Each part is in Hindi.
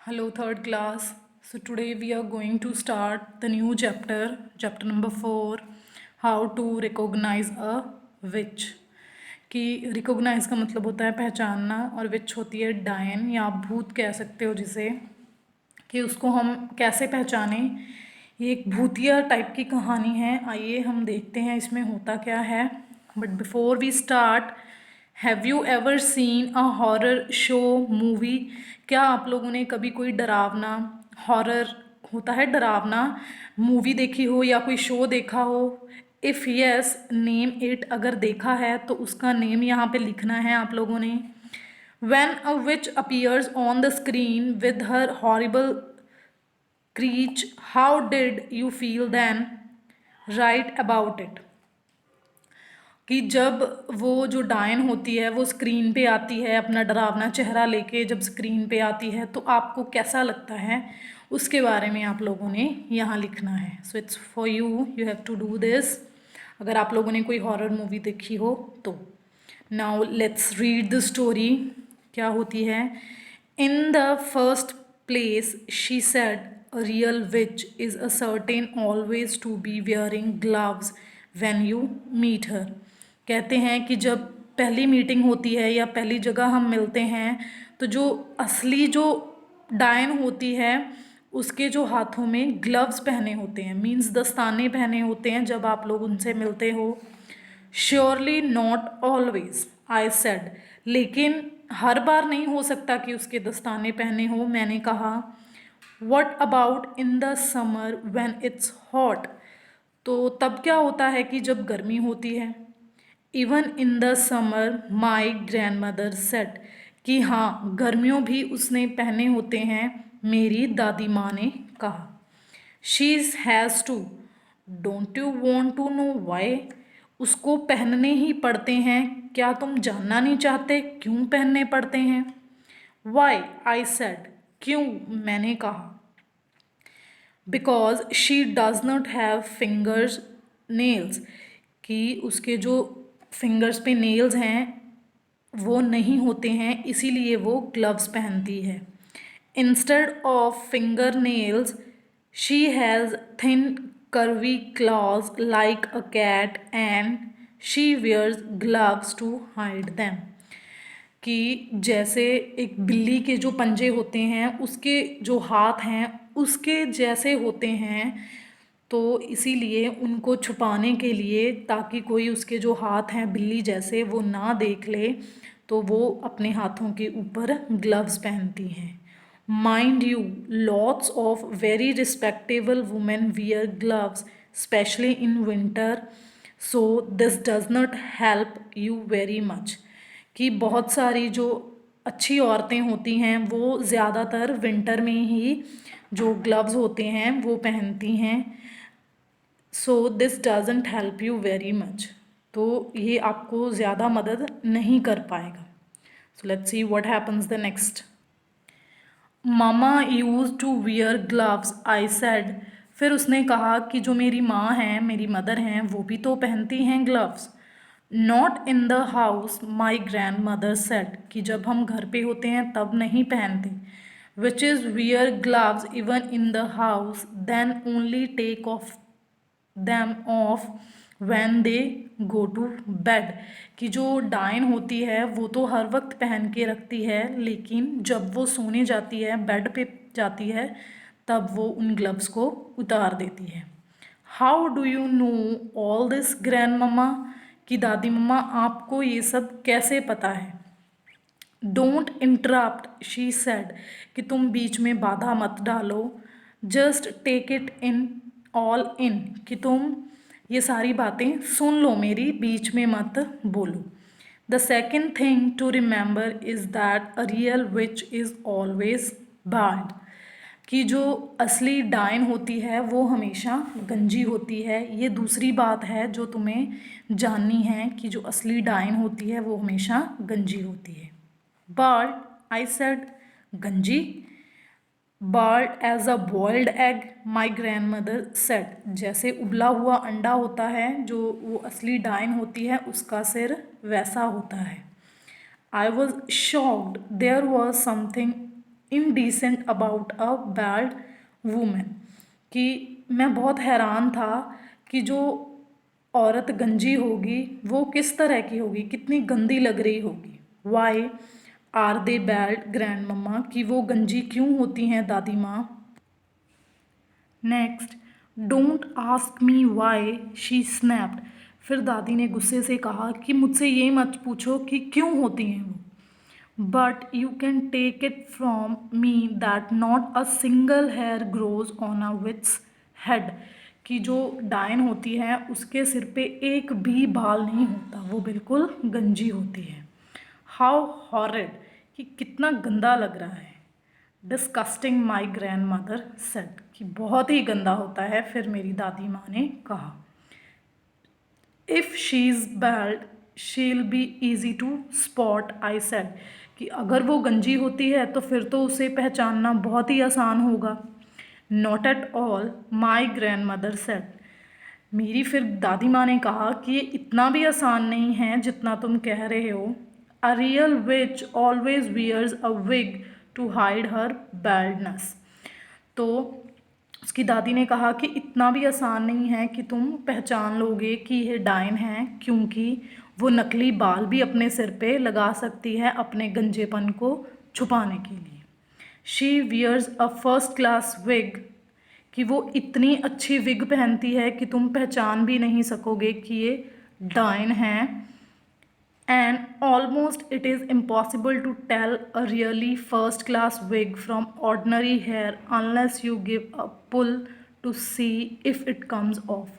Hello, third class. So, today we are going to start the new chapter, chapter number 4, how to recognize a witch. कि रिकॉग्नाइज का मतलब होता है पहचानना और विच होती है डायन या आप भूत कह सकते हो जिसे, कि उसको हम कैसे पहचानें। ये एक भूतिया टाइप की कहानी है। आइए हम देखते हैं इसमें होता क्या है। But before we start, have you ever seen a horror show movie? क्या आप लोगों ने कभी कोई डरावना, हॉरर होता है डरावना, मूवी देखी हो या कोई शो देखा हो? If yes, name it. अगर देखा है तो उसका नेम यहाँ पे लिखना है आप लोगों ने। When a witch appears on the screen with her horrible screech, how did you feel then? Write about it. कि जब वो जो डायन होती है वो स्क्रीन पे आती है अपना डरावना चेहरा लेके, जब स्क्रीन पे आती है तो आपको कैसा लगता है, उसके बारे में आप लोगों ने यहाँ लिखना है। So it's for you, you have to do this. अगर आप लोगों ने कोई हॉरर मूवी देखी हो तो। Now let's read the story. क्या होती है? In the first place she said a real witch is a certain always to be wearing gloves when you meet her. कहते हैं कि जब पहली मीटिंग होती है या पहली जगह हम मिलते हैं तो जो असली जो डायन होती है उसके जो हाथों में ग्लव्स पहने होते हैं, मीन्स दस्ताने पहने होते हैं जब आप लोग उनसे मिलते हो। Surely not always, I said. लेकिन हर बार नहीं हो सकता कि उसके दस्ताने पहने हो, मैंने कहा। What about in the summer when it's hot? तो तब क्या होता है कि जब गर्मी होती है। Even in the summer my grand mother said, कि हाँ गर्मियों भी उसने पहने होते हैं, मेरी दादी माँ ने कहा। She has to, don't you want to know why? उसको पहनने ही पड़ते हैं, क्या तुम जानना नहीं चाहते क्यों पहनने पड़ते हैं? Why, I said. क्यों, मैंने कहा। Because she does not have fingers nails, कि उसके जो फिंगर्स पे नेल्स हैं वो नहीं होते हैं, इसीलिए वो ग्लव्स पहनती है। Instead of finger nails she has thin curvy claws like a cat and she wears gloves to hide them. कि जैसे एक बिल्ली के जो पंजे होते हैं उसके जो हाथ हैं उसके जैसे होते हैं, तो इसीलिए उनको छुपाने के लिए, ताकि कोई उसके जो हाथ हैं बिल्ली जैसे वो ना देख ले, तो वो अपने हाथों के ऊपर ग्लव्स पहनती हैं। Mind you, lots of very respectable women wear gloves specially in winter, so this does not help you very much. कि बहुत सारी जो अच्छी औरतें होती हैं वो ज़्यादातर विंटर में ही जो ग्लव्स होते हैं वो पहनती हैं। So this doesn't help you very much, तो ये आपको ज़्यादा मदद नहीं कर पाएगा। So let's see what happens the next. Mama used to wear gloves, I said. फिर उसने कहा कि जो मेरी माँ हैं, मेरी मदर हैं, वो भी तो पहनती हैं gloves. Not in the house, my grandmother said, कि जब हम घर पे होते हैं तब नहीं पहनते। Witch is wear gloves even in the house, then only take off them off when they go to bed, कि जो डायन होती है वो तो हर वक्त पहन के रखती है, लेकिन जब वो सोने जाती है, बेड पे जाती है, तब वो उन ग्लव्स को उतार देती है। How do you know all this grand mamma? कि दादी मम्मा आपको ये सब कैसे पता है? डोंट इंटरप्ट, शी सेड, कि तुम बीच में बाधा मत डालो। Just take it in all in, कि तुम ये सारी बातें सुन लो मेरी, बीच में मत बोलो। The second thing to remember is that a real witch is always bad, कि जो असली डायन होती है वो हमेशा गंजी होती है। ये दूसरी बात है जो तुम्हें जाननी है, कि जो असली डायन होती है वो हमेशा गंजी होती है। Bald, I said. गंजी? Bald as a boiled egg, my grandmother said. जैसे उबला हुआ अंडा होता है, जो वो असली डायन होती है उसका सिर वैसा होता है। I was shocked, there was something indecent about a bad women, कि मैं बहुत हैरान था कि जो औरत गंजी होगी वो किस तरह की होगी, कितनी गंदी लग रही होगी। Why are they bald grand mamma, कि वो गंजी क्यों होती हैं दादी माँ। Next, don't ask me why she snapped, फिर दादी ने गुस्से से कहा कि मुझसे ये मत पूछो कि क्यों होती हैं वो। But you can take it from me that not a single hair grows on a witch's head, कि जो डायन होती है उसके सिर पे एक भी बाल नहीं होता, वो बिल्कुल गंजी होती है। हाउ हॉरिड, कि कितना गंदा लग रहा है। डिस्कस्टिंग माई ग्रैंड मदर सेड, कि बहुत ही गंदा होता है, फिर मेरी दादी माँ ने कहा। If she is bald she'll be easy to spot, I said, कि अगर वो गंजी होती है तो फिर तो उसे पहचानना बहुत ही आसान होगा। Not at all, my grandmother said, मेरी फिर दादी माँ ने कहा कि ये इतना भी आसान नहीं है जितना तुम कह रहे हो। A real witch always wears a wig to hide her baldness, तो उसकी दादी ने कहा कि इतना भी आसान नहीं है कि तुम पहचान लोगे कि ये डायन है, क्योंकि वो नकली बाल भी अपने सिर पे लगा सकती है अपने गंजेपन को छुपाने के लिए। She wears a first class wig, कि वो इतनी अच्छी विग पहनती है कि तुम पहचान भी नहीं सकोगे कि ये डायन है। And almost it is impossible to tell a really first class wig from ordinary hair unless you give a pull to see if it comes off,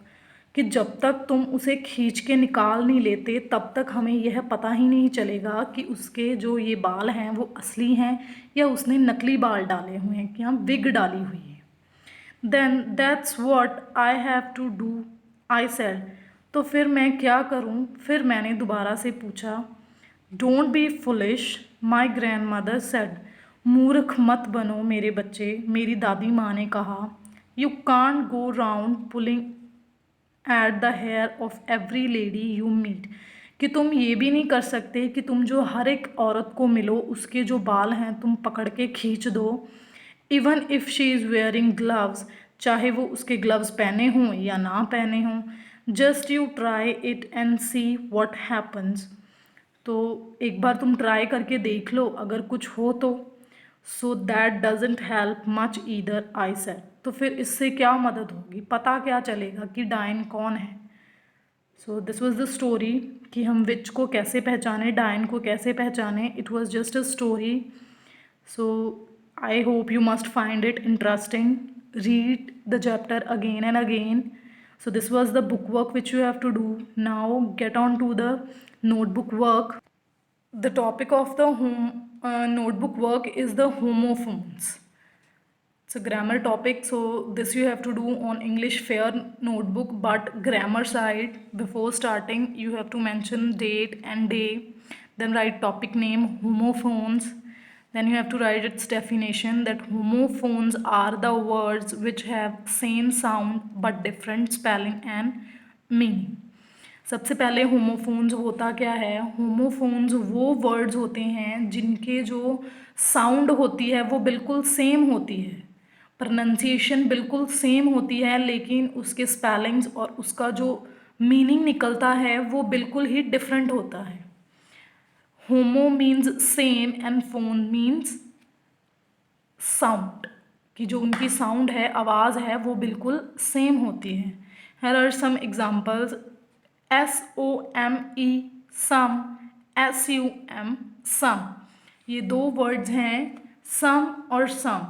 कि जब तक तुम उसे खींच के निकाल नहीं लेते तब तक हमें यह पता ही नहीं चलेगा कि उसके जो ये बाल हैं वो असली हैं या उसने नकली बाल डाले हुए हैं, कि हम विग डाली हुई है। Then that's what I have to do, I said, तो फिर मैं क्या करूं, फिर मैंने दोबारा से पूछा। Don't be foolish, my grandmother said, मूर्ख मत बनो मेरे बच्चे, मेरी दादी माँ ने कहा। You can't go round pulling at the hair of every lady you meet, कि तुम ये भी नहीं कर सकते कि तुम जो हर एक औरत को मिलो उसके जो बाल हैं तुम पकड़ के खींच दो। Even if she is wearing gloves, चाहे वो उसके ग्लव्स पहने हों या ना पहने हों। Just you try it and C what happens, तो एक बार तुम ट्राई करके देख लो अगर कुछ हो तो। So that doesn't help much either, I said, तो फिर इससे क्या मदद होगी, पता क्या चलेगा कि डायन कौन है। So this was the story, कि हम विच को कैसे पहचाने, डायन को कैसे पहचाने। It was just a story. So I hope you must find it interesting. Read the chapter again and again. So this was the book work which you have to do. Now get on to the notebook work. The topic of the notebook work is the homophones. It's a grammar topic, so this you have to do on English Fair notebook, but grammar side, before starting you have to mention date and day, then write topic name homophones, then you have to write its definition, that homophones are the words which have same sound but different spelling and meaning. सबसे पहले होमोफोन्स होता क्या है, होमोफोन्स वो वर्ड्स होते हैं जिनके जो साउंड होती है वो बिल्कुल सेम होती है, प्रोनंसिएशन बिल्कुल सेम होती है, लेकिन उसके स्पेलिंग्स और उसका जो मीनिंग निकलता है वो बिल्कुल ही डिफरेंट होता है। होमो means same and phone means sound, कि जो उनकी साउंड है, आवाज़ है, वो बिल्कुल सेम होती है। Here are some examples. SOME some, SUM sum, ये दो वर्ड्स हैं, सम और सम।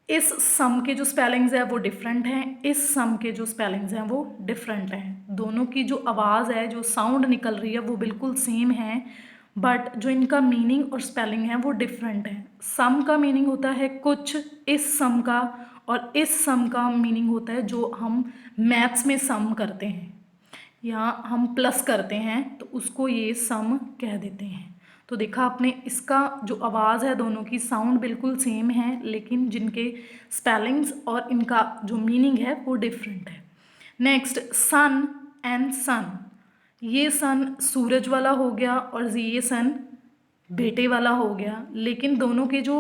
इस सम के जो स्पेलिंग्स हैं वो डिफरेंट हैं, इस सम के जो स्पेलिंग्स हैं वो डिफरेंट हैं। दोनों की जो आवाज़ है, जो साउंड निकल रही है वो बिल्कुल सेम है, बट जो इनका मीनिंग और स्पेलिंग है वो डिफरेंट है। सम का मीनिंग होता है कुछ, इस सम का, और इस सम का मीनिंग होता है जो हम मैथ्स में सम करते हैं या हम प्लस करते हैं तो उसको ये सम कह देते हैं। तो देखा आपने, इसका जो आवाज़ है दोनों की साउंड बिल्कुल सेम है, लेकिन जिनके स्पेलिंग्स और इनका जो मीनिंग है वो डिफरेंट है। नेक्स्ट, सन एंड सन, ये सन सूरज वाला हो गया और ये सन बेटे वाला हो गया, लेकिन दोनों के जो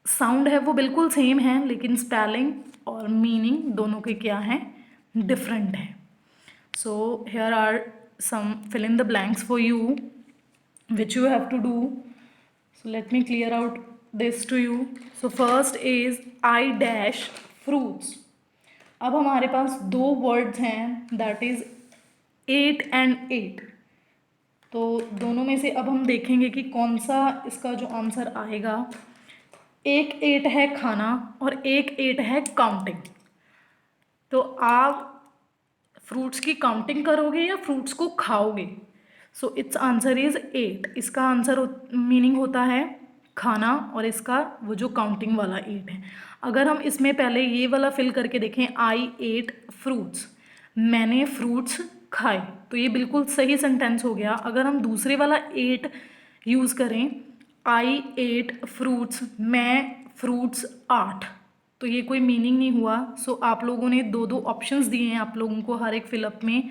साउंड है वो बिल्कुल सेम है, लेकिन स्पेलिंग और मीनिंग दोनों के क्या हैं, डिफरेंट है. So here are some fill in the blanks for you which you have to do. So let me clear out this to you. So first is I dash fruits. अब हमारे पास दो वर्ड्स हैं, दैट इज 8 and 8. तो दोनों में से अब हम देखेंगे कि कौन सा इसका जो आंसर आएगा. एक 8 है खाना और एक 8 है काउंटिंग. तो आप फ्रूट्स की काउंटिंग करोगे या फ्रूट्स को खाओगे. So it's answer is 8. इसका आंसर मीनिंग होता है खाना और इसका वो जो काउंटिंग वाला 8 है. अगर हम इसमें पहले ये वाला फिल करके देखें, आई एट फ्रूट्स, मैंने फ्रूट्स खाए, तो ये बिल्कुल सही सेंटेंस हो गया. अगर हम दूसरे वाला 8 यूज़ करें, आई एट फ्रूट्स, मैं फ्रूट्स 8, तो ये कोई मीनिंग नहीं हुआ. सो आप लोगों ने दो दो ऑप्शंस दिए हैं आप लोगों को हर एक फिलअप में.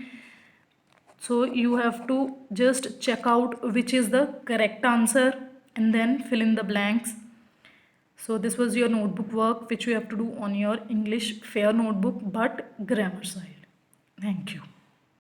So you have to just check out which is the correct answer and then fill in the blanks. So this was your notebook work which you have to do on your English fair notebook but grammar side. Thank you.